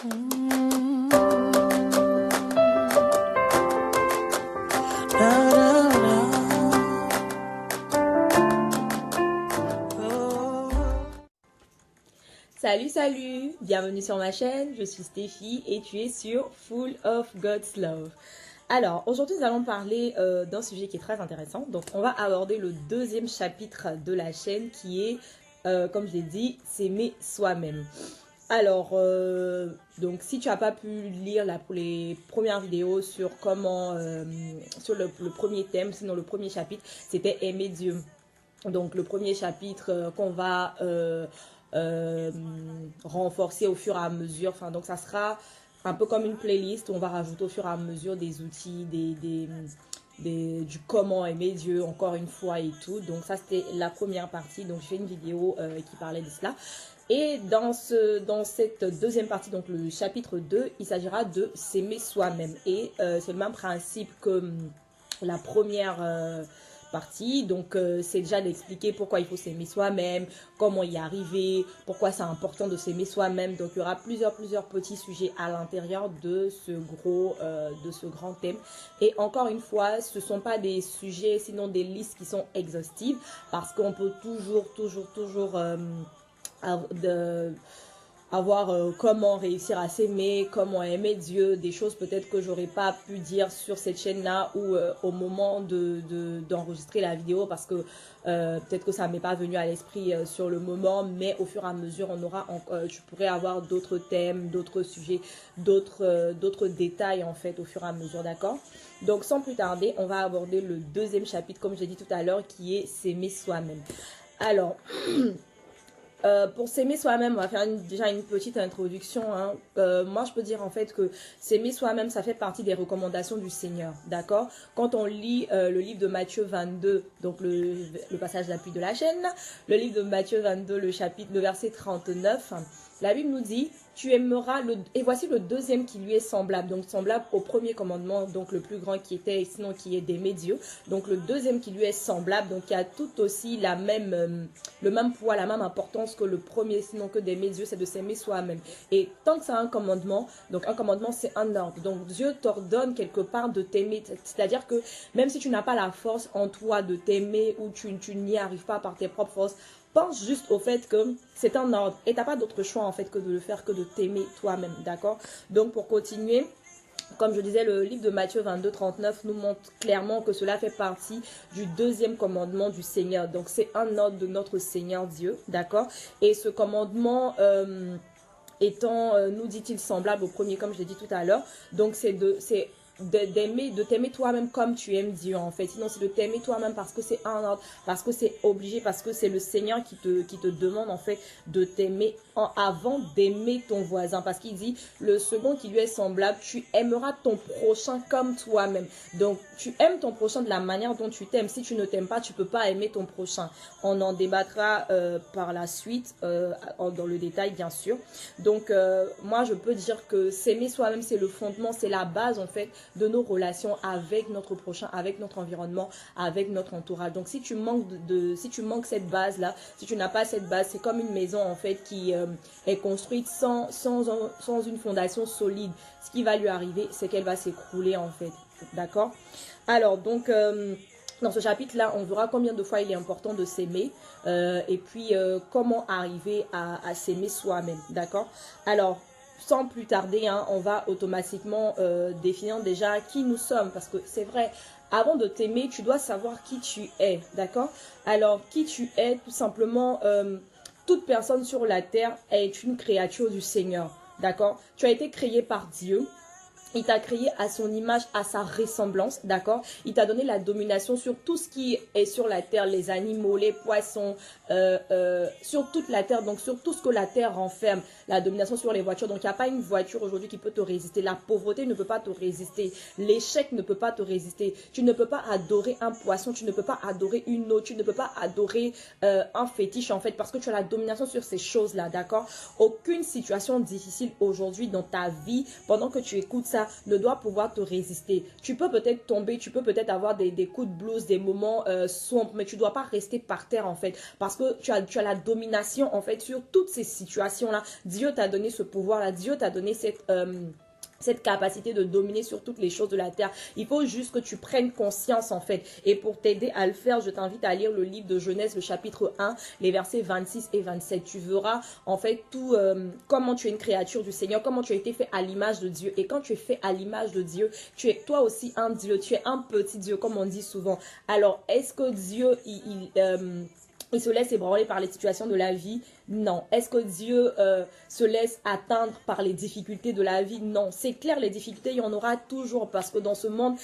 Salut, salut! Bienvenue sur ma chaîne, je suis Stéphie et tu es sur Full of God's Love. Alors, aujourd'hui, nous allons parler d'un sujet qui est très intéressant. Donc, on va aborder le deuxième chapitre de la chaîne qui est, comme je l'ai dit, s'aimer soi-même. Alors, donc si tu n'as pas pu lire les premières vidéos sur comment, sur le premier thème, sinon le premier chapitre, c'était aimer Dieu. Donc, le premier chapitre qu'on va renforcer au fur et à mesure. Enfin, donc, ça sera un peu comme une playlist où on va rajouter au fur et à mesure des outils, du comment aimer Dieu encore une fois et tout. Donc, ça, c'était la première partie. Donc, j'ai fait une vidéo qui parlait de cela. Et dans cette deuxième partie, donc le chapitre 2, il s'agira de s'aimer soi-même. Et c'est le même principe que la première partie. Donc, c'est déjà d'expliquer pourquoi il faut s'aimer soi-même, comment y arriver, pourquoi c'est important de s'aimer soi-même. Donc, il y aura plusieurs petits sujets à l'intérieur de ce grand thème. Et encore une fois, ce ne sont pas des sujets, sinon des listes qui sont exhaustives, parce qu'on peut toujours avoir comment réussir à s'aimer, comment aimer Dieu, des choses peut-être que j'aurais pas pu dire sur cette chaîne-là ou au moment d'enregistrer la vidéo parce que peut-être que ça m'est pas venu à l'esprit sur le moment, mais au fur et à mesure, tu pourrais avoir d'autres thèmes, d'autres sujets, d'autres détails en fait au fur et à mesure, d'accord? Donc sans plus tarder, on va aborder le deuxième chapitre, comme j'ai dit tout à l'heure, qui est s'aimer soi-même. Alors... pour s'aimer soi-même, on va faire déjà une petite introduction. Moi, je peux dire en fait que s'aimer soi-même, ça fait partie des recommandations du Seigneur, d'accord? Quand on lit le livre de Matthieu 22, donc le passage d'appui de la chaîne, le livre de Matthieu 22, le verset 39, la Bible nous dit « Tu aimeras et voici le deuxième qui lui est semblable. » Donc, semblable au premier commandement, donc le plus grand qui est d'aimer Dieu. Donc, le deuxième qui lui est semblable, donc qui a tout aussi le même poids, la même importance que le premier, sinon que d'aimer Dieu, c'est de s'aimer soi-même. Et tant que c'est un commandement, donc un commandement, c'est un ordre. Donc, Dieu t'ordonne quelque part de t'aimer. C'est-à-dire que même si tu n'as pas la force en toi de t'aimer ou tu n'y arrives pas par tes propres forces, pense juste au fait que c'est un ordre et tu n'as pas d'autre choix en fait que de le faire, que de t'aimer toi-même, d'accord? Donc pour continuer, comme je disais, le livre de Matthieu 22, 39 nous montre clairement que cela fait partie du deuxième commandement du Seigneur. Donc c'est un ordre de notre Seigneur Dieu, d'accord? Et ce commandement étant, nous dit-il, semblable au premier, comme je l'ai dit tout à l'heure, donc de t'aimer toi-même comme tu aimes Dieu en fait. Sinon c'est de t'aimer toi-même parce que c'est un ordre, parce que c'est obligé, parce que c'est le Seigneur qui te demande en fait de t'aimer avant d'aimer ton voisin, parce qu'il dit le second qui lui est semblable, tu aimeras ton prochain comme toi-même. Donc tu aimes ton prochain de la manière dont tu t'aimes. Si tu ne t'aimes pas, tu peux pas aimer ton prochain. On en débattra par la suite dans le détail bien sûr. Donc moi je peux dire que s'aimer soi-même, c'est le fondement, c'est la base en fait de nos relations avec notre prochain, avec notre environnement, avec notre entourage. Donc si tu manques cette base là, si tu n'as pas cette base, c'est comme une maison en fait qui est construite sans une fondation solide. Ce qui va lui arriver, c'est qu'elle va s'écrouler en fait, d'accord? Alors donc dans ce chapitre-là, on verra combien de fois il est important de s'aimer et puis comment arriver à s'aimer soi-même, d'accord? Alors, sans plus tarder, on va automatiquement définir déjà qui nous sommes, parce que c'est vrai, avant de t'aimer, tu dois savoir qui tu es, d'accord? Alors, qui tu es, tout simplement, toute personne sur la terre est une créature du Seigneur, d'accord? Tu as été créé par Dieu. Il t'a créé à son image, à sa ressemblance, d'accord? Il t'a donné la domination sur tout ce qui est sur la terre, les animaux, les poissons, sur toute la terre, donc sur tout ce que la terre renferme, la domination sur les voitures. Donc, il n'y a pas une voiture aujourd'hui qui peut te résister. La pauvreté ne peut pas te résister. L'échec ne peut pas te résister. Tu ne peux pas adorer un poisson, tu ne peux pas adorer une eau, tu ne peux pas adorer un fétiche, en fait, parce que tu as la domination sur ces choses-là, d'accord? Aucune situation difficile aujourd'hui dans ta vie, pendant que tu écoutes ça, là ne doit pouvoir te résister. Tu peux peut-être tomber, tu peux peut-être avoir des coups de blues, des moments sombres, mais tu ne dois pas rester par terre en fait, parce que tu as la domination en fait sur toutes ces situations-là. Dieu t'a donné ce pouvoir-là, Dieu t'a donné cette capacité de dominer sur toutes les choses de la terre. Il faut juste que tu prennes conscience en fait. Et pour t'aider à le faire, je t'invite à lire le livre de Genèse, le chapitre 1, les versets 26 et 27. Tu verras en fait tout comment tu es une créature du Seigneur, comment tu as été fait à l'image de Dieu. Et quand tu es fait à l'image de Dieu, tu es toi aussi un Dieu, tu es un petit Dieu comme on dit souvent. Alors, est-ce que Dieu, il se laisse ébranler par les situations de la vie? Non. Est-ce que Dieu se laisse atteindre par les difficultés de la vie? Non. C'est clair, les difficultés, il y en aura toujours parce que dans ce monde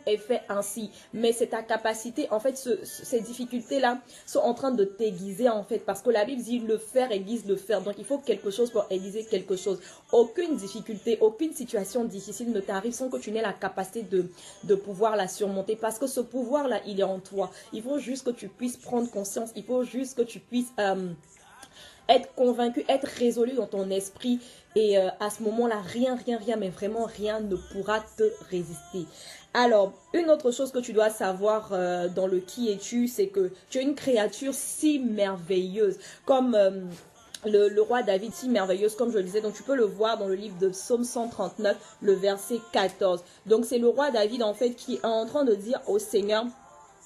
est fait ainsi. Mais c'est ta capacité, en fait, ces difficultés-là sont en train de t'aiguiser, en fait, parce que la Bible dit le faire aiguise le faire. Donc, il faut quelque chose pour aiguiser quelque chose. Aucune difficulté, aucune situation difficile ne t'arrive sans que tu n'aies la capacité de pouvoir la surmonter parce que ce pouvoir-là, il est en toi. Il faut juste que tu puisses prendre conscience. Il faut juste que tu puisses être convaincu, être résolu dans ton esprit. Et à ce moment-là, rien, mais vraiment rien ne pourra te résister. Alors, une autre chose que tu dois savoir dans le qui es-tu, c'est que tu es une créature si merveilleuse. Comme le roi David, si merveilleuse, comme je le disais. Donc, tu peux le voir dans le livre de Psaume 139, le verset 14. Donc, c'est le roi David, en fait, qui est en train de dire au Seigneur: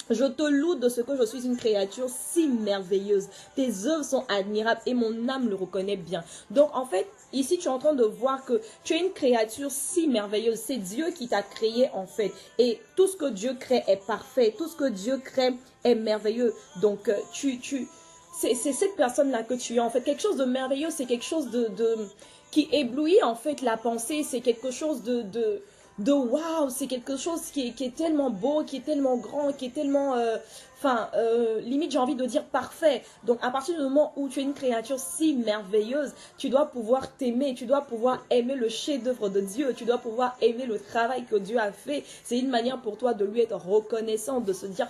je te loue de ce que je suis une créature si merveilleuse. Tes œuvres sont admirables et mon âme le reconnaît bien. Donc, en fait, ici, tu es en train de voir que tu es une créature si merveilleuse. C'est Dieu qui t'a créé, en fait. Et tout ce que Dieu crée est parfait. Tout ce que Dieu crée est merveilleux. Donc, c'est cette personne-là que tu es, en fait. Quelque chose de merveilleux, c'est quelque chose qui éblouit, en fait, la pensée. C'est quelque chose de waouh, c'est quelque chose qui est tellement beau, qui est tellement grand, qui est tellement, limite j'ai envie de dire parfait. Donc à partir du moment où tu es une créature si merveilleuse, tu dois pouvoir t'aimer, tu dois pouvoir aimer le chef-d'œuvre de Dieu, tu dois pouvoir aimer le travail que Dieu a fait. C'est une manière pour toi de lui être reconnaissant, de se dire,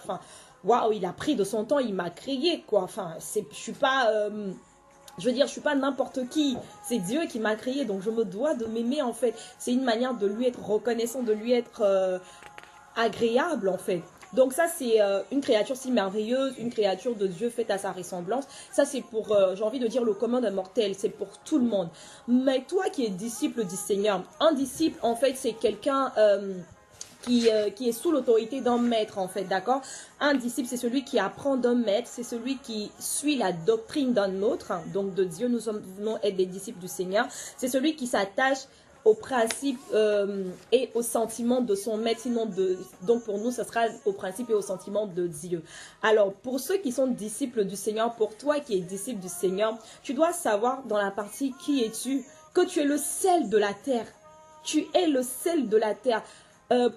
waouh, il a pris de son temps, il m'a créé, quoi. Je suis pas... je veux dire, je suis pas n'importe qui. C'est Dieu qui m'a créé, donc je me dois de m'aimer, en fait. C'est une manière de lui être reconnaissant, de lui être agréable, en fait. Donc ça, c'est une créature si merveilleuse, une créature de Dieu faite à sa ressemblance. Ça, c'est pour, j'ai envie de dire, le commun des mortels. C'est pour tout le monde. Mais toi qui es disciple du Seigneur, un disciple, en fait, c'est quelqu'un... qui est sous l'autorité d'un maître, en fait, d'accord? Un disciple, c'est celui qui apprend d'un maître, c'est celui qui suit la doctrine d'un autre, donc de Dieu. Nous venons être des disciples du Seigneur. C'est celui qui s'attache aux principes et aux sentiments de son maître, donc pour nous, ce sera aux principes et aux sentiments de Dieu. Alors, pour ceux qui sont disciples du Seigneur, pour toi qui es disciple du Seigneur, tu dois savoir dans la partie qui es-tu, que tu es le sel de la terre. Tu es le sel de la terre.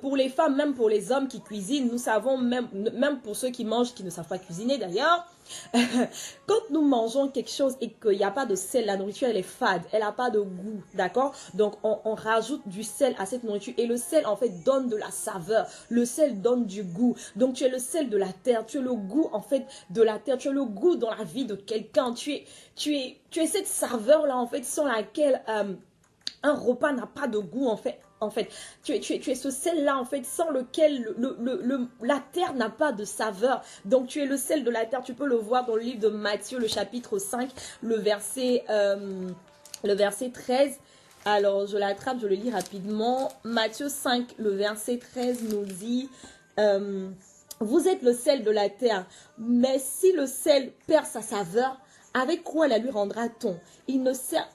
Pour les femmes, même pour les hommes qui cuisinent, nous savons, même pour ceux qui mangent, qui ne savent pas cuisiner d'ailleurs, quand nous mangeons quelque chose et qu'il n'y a pas de sel, la nourriture elle est fade, elle n'a pas de goût, d'accord? Donc on rajoute du sel à cette nourriture et le sel en fait donne de la saveur, le sel donne du goût. Donc tu es le sel de la terre, tu es le goût en fait de la terre, tu es le goût dans la vie de quelqu'un, tu es cette saveur là en fait sans laquelle un repas n'a pas de goût en fait. Tu es ce sel-là, en fait, sans lequel la terre n'a pas de saveur. Donc, tu es le sel de la terre. Tu peux le voir dans le livre de Matthieu, le chapitre 5, le verset 13. Alors, je l'attrape, je le lis rapidement. Matthieu 5, le verset 13 nous dit... vous êtes le sel de la terre, mais si le sel perd sa saveur, avec quoi la lui rendra-t-on? Il ne sert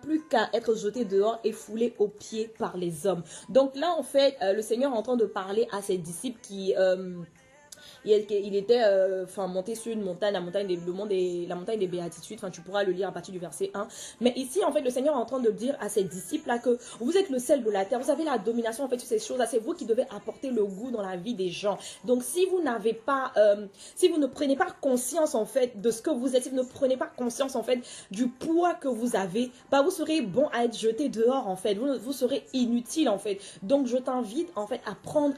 plus qu'à être jeté dehors et foulé aux pieds par les hommes. Donc là, en fait, le Seigneur est en train de parler à ses disciples qui... il était monté sur une montagne, la montagne des béatitudes. Tu pourras le lire à partir du verset 1. Mais ici, en fait, le Seigneur est en train de dire à ses disciples-là que vous êtes le sel de la terre. Vous avez la domination, en fait, sur ces choses-là. C'est vous qui devez apporter le goût dans la vie des gens. Donc, si vous n'avez pas, si vous ne prenez pas conscience, en fait, de ce que vous êtes, si vous ne prenez pas conscience, en fait, du poids que vous avez, vous serez bon à être jeté dehors, en fait. Vous serez inutile, en fait. Donc, je t'invite, en fait, à prendre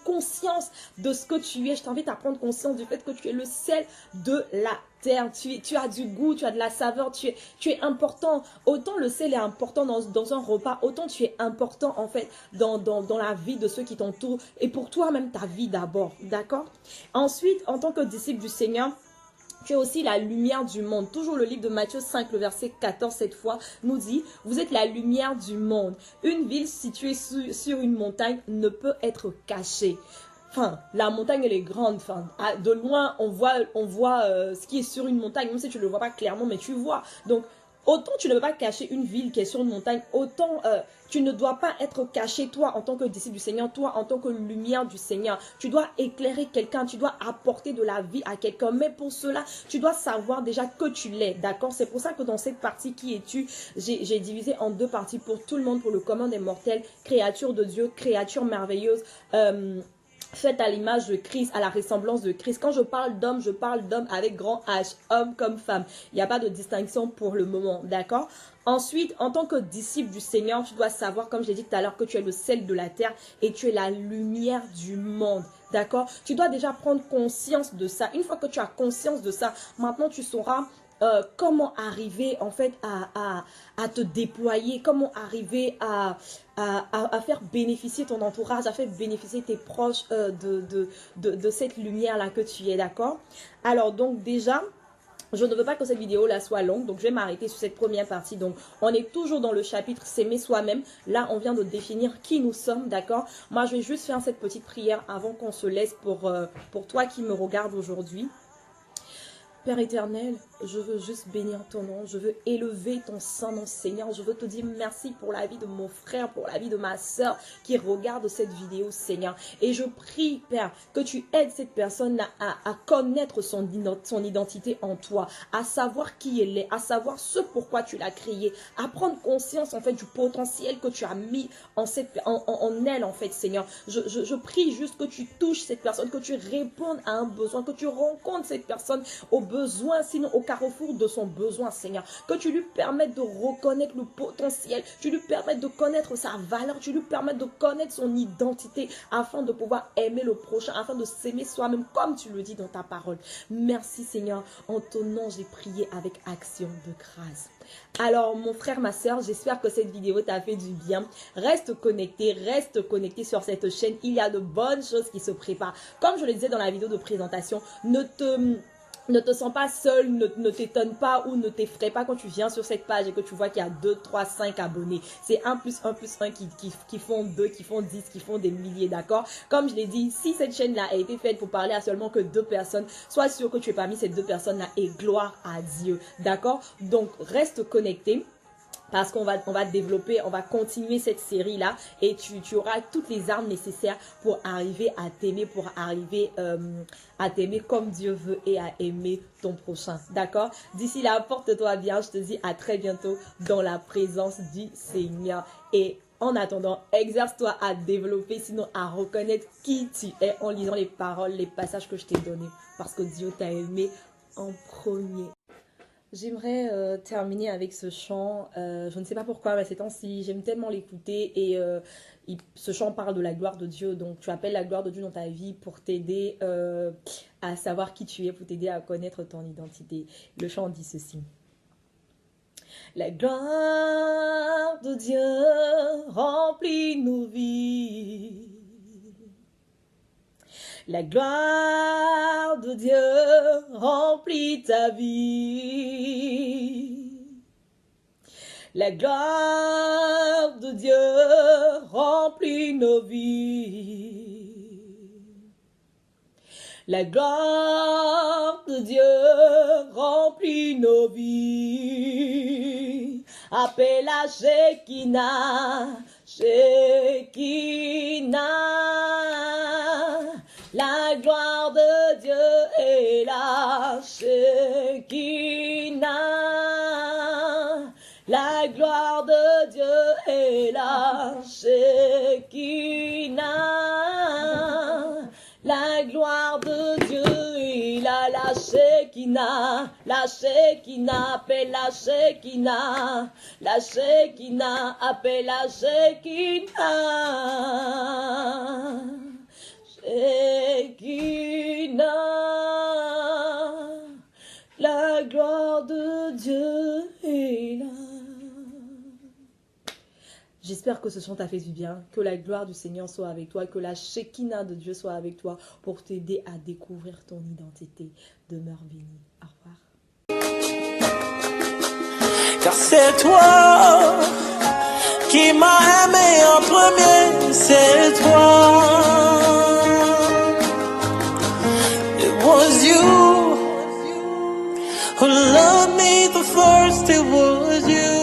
conscience de ce que tu es. Je t'invite t'invite à prendre conscience du fait que tu es le sel de la terre. Tu as du goût, tu as de la saveur, tu es important. Autant le sel est important dans un repas, autant tu es important en fait dans la vie de ceux qui t'entourent et pour toi-même ta vie d'abord, d'accord? Ensuite, en tant que disciple du Seigneur, tu es aussi la lumière du monde. Toujours le livre de Matthieu 5, le verset 14, cette fois, nous dit, vous êtes la lumière du monde. Une ville située sur une montagne ne peut être cachée. Enfin, la montagne, elle est grande. Enfin, de loin, on voit ce qui est sur une montagne, même si tu ne le vois pas clairement, mais tu vois. Donc, autant tu ne peux pas cacher une ville qui est sur une montagne, autant tu ne dois pas être caché, toi, en tant que disciple du Seigneur, toi, en tant que lumière du Seigneur. Tu dois éclairer quelqu'un, tu dois apporter de la vie à quelqu'un. Mais pour cela, tu dois savoir déjà que tu l'es, d'accord? C'est pour ça que dans cette partie, qui es-tu, j'ai divisé en deux parties pour tout le monde, pour le commun des mortels, créature de Dieu, créature merveilleuse, faite à l'image de Christ, à la ressemblance de Christ. Quand je parle d'homme avec grand H, homme comme femme. Il n'y a pas de distinction pour le moment, d'accord? Ensuite, en tant que disciple du Seigneur, tu dois savoir, comme je l'ai dit tout à l'heure, que tu es le sel de la terre et tu es la lumière du monde, d'accord? Tu dois déjà prendre conscience de ça. Une fois que tu as conscience de ça, maintenant tu sauras comment arriver en fait à te déployer, comment arriver à faire bénéficier ton entourage, à faire bénéficier tes proches de cette lumière-là que tu es, d'accord? Alors donc déjà, je ne veux pas que cette vidéo-là soit longue, donc je vais m'arrêter sur cette première partie. Donc, on est toujours dans le chapitre s'aimer soi-même. Là, on vient de définir qui nous sommes, d'accord? Moi, je vais juste faire cette petite prière avant qu'on se laisse pour toi qui me regarde aujourd'hui. Père éternel, je veux juste bénir ton nom, je veux élever ton saint nom, Seigneur. Je veux te dire merci pour la vie de mon frère, pour la vie de ma soeur qui regarde cette vidéo, Seigneur. Et je prie, Père, que tu aides cette personne à connaître son identité en toi, à savoir qui elle est, à savoir ce pourquoi tu l'as créée, à prendre conscience en fait du potentiel que tu as mis en elle, en fait, Seigneur. Je prie juste que tu touches cette personne, que tu répondes à un besoin, que tu rencontres cette personne au besoin, sinon au carrefour de son besoin, Seigneur. Que tu lui permettes de reconnaître le potentiel, tu lui permettes de connaître sa valeur, tu lui permettes de connaître son identité afin de pouvoir aimer le prochain, afin de s'aimer soi-même comme tu le dis dans ta parole. Merci, Seigneur. En ton nom, j'ai prié avec action de grâce. Alors, mon frère, ma soeur, j'espère que cette vidéo t'a fait du bien. Reste connecté sur cette chaîne. Il y a de bonnes choses qui se préparent. Comme je le disais dans la vidéo de présentation, ne te sens pas seul, ne t'étonne pas ou ne t'effraie pas quand tu viens sur cette page et que tu vois qu'il y a 2, 3, 5 abonnés. C'est 1 plus 1 plus 1 qui font 2, qui font 10, qui font des milliers, d'accord? Comme je l'ai dit, si cette chaîne-là a été faite pour parler à seulement que 2 personnes, sois sûr que tu es parmi ces 2 personnes-là et gloire à Dieu, d'accord? Donc, reste connecté. Parce qu'on va développer, on va continuer cette série-là et tu auras toutes les armes nécessaires pour arriver à t'aimer, pour arriver à t'aimer comme Dieu veut et à aimer ton prochain. D'accord? D'ici là, porte-toi bien. Je te dis à très bientôt dans la présence du Seigneur. Et en attendant, exerce-toi à développer, sinon à reconnaître qui tu es en lisant les paroles, les passages que je t'ai donnés. Parce que Dieu t'a aimé en premier. J'aimerais terminer avec ce chant. Je ne sais pas pourquoi, mais ces temps-ci, j'aime tellement l'écouter. Et ce chant parle de la gloire de Dieu. Donc, tu appelles la gloire de Dieu dans ta vie pour t'aider à savoir qui tu es, pour t'aider à connaître ton identité. Le chant dit ceci. La gloire de Dieu remplit nos vies. La gloire de Dieu remplit ta vie. La gloire de Dieu remplit nos vies. La gloire de Dieu remplit nos vies. Appelle à Shekinah, Shekinah. La gloire de Dieu est là, Shekinah. La gloire de Dieu est là, Shekinah. La gloire de Dieu est là, la Shekinah. La Shekinah, appelle la Shekinah. La Shekinah, appelle la Shekinah. Shekinah, la gloire de Dieu est là. J'espère que ce chant t'a fait du bien, que la gloire du Seigneur soit avec toi, que la Shekinah de Dieu soit avec toi pour t'aider à découvrir ton identité. Demeure béni. Au revoir. Car c'est toi qui m'as aimé en premier, c'est toi. It was you who loved me the first, it was you.